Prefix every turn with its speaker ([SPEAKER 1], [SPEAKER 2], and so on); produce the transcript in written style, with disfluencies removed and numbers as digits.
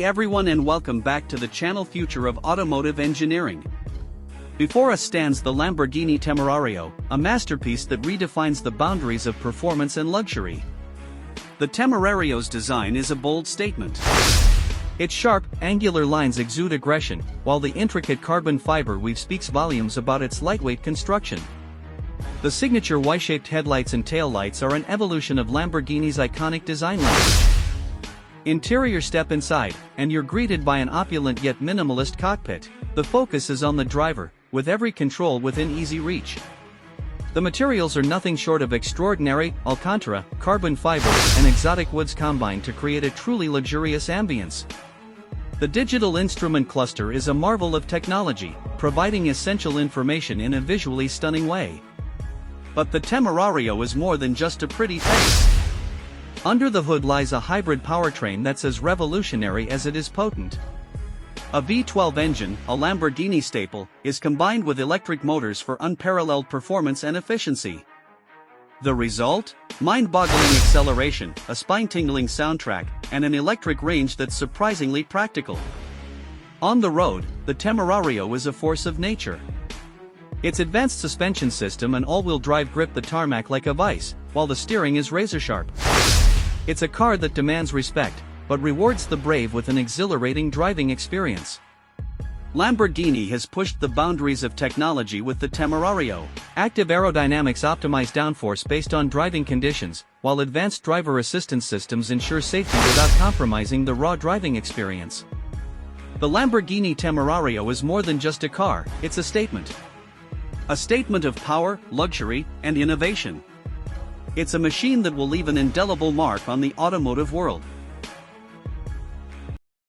[SPEAKER 1] Hey everyone, and welcome back to the channel Future of Automotive Engineering. Before us stands the Lamborghini Temerario, a masterpiece that redefines the boundaries of performance and luxury. The Temerario's design is a bold statement. Its sharp, angular lines exude aggression, while the intricate carbon fiber weave speaks volumes about its lightweight construction. The signature Y-shaped headlights and taillights are an evolution of Lamborghini's iconic design language. Interior: step inside, and you're greeted by an opulent yet minimalist cockpit. The focus is on the driver, with every control within easy reach. The materials are nothing short of extraordinary: Alcantara, carbon fiber, and exotic woods combined to create a truly luxurious ambience. The digital instrument cluster is a marvel of technology, providing essential information in a visually stunning way. But the Temerario is more than just a pretty face. Under the hood lies a hybrid powertrain that's as revolutionary as it is potent. A V12 engine, a Lamborghini staple, is combined with electric motors for unparalleled performance and efficiency. The result? Mind-boggling acceleration, a spine-tingling soundtrack, and an electric range that's surprisingly practical. On the road, the Temerario is a force of nature. Its advanced suspension system and all-wheel drive grip the tarmac like a vice, while the steering is razor-sharp. It's a car that demands respect, but rewards the brave with an exhilarating driving experience. Lamborghini has pushed the boundaries of technology with the Temerario. Active aerodynamics optimize downforce based on driving conditions, while advanced driver assistance systems ensure safety without compromising the raw driving experience. The Lamborghini Temerario is more than just a car, it's a statement. A statement of power, luxury, and innovation. It's a machine that will leave an indelible mark on the automotive world.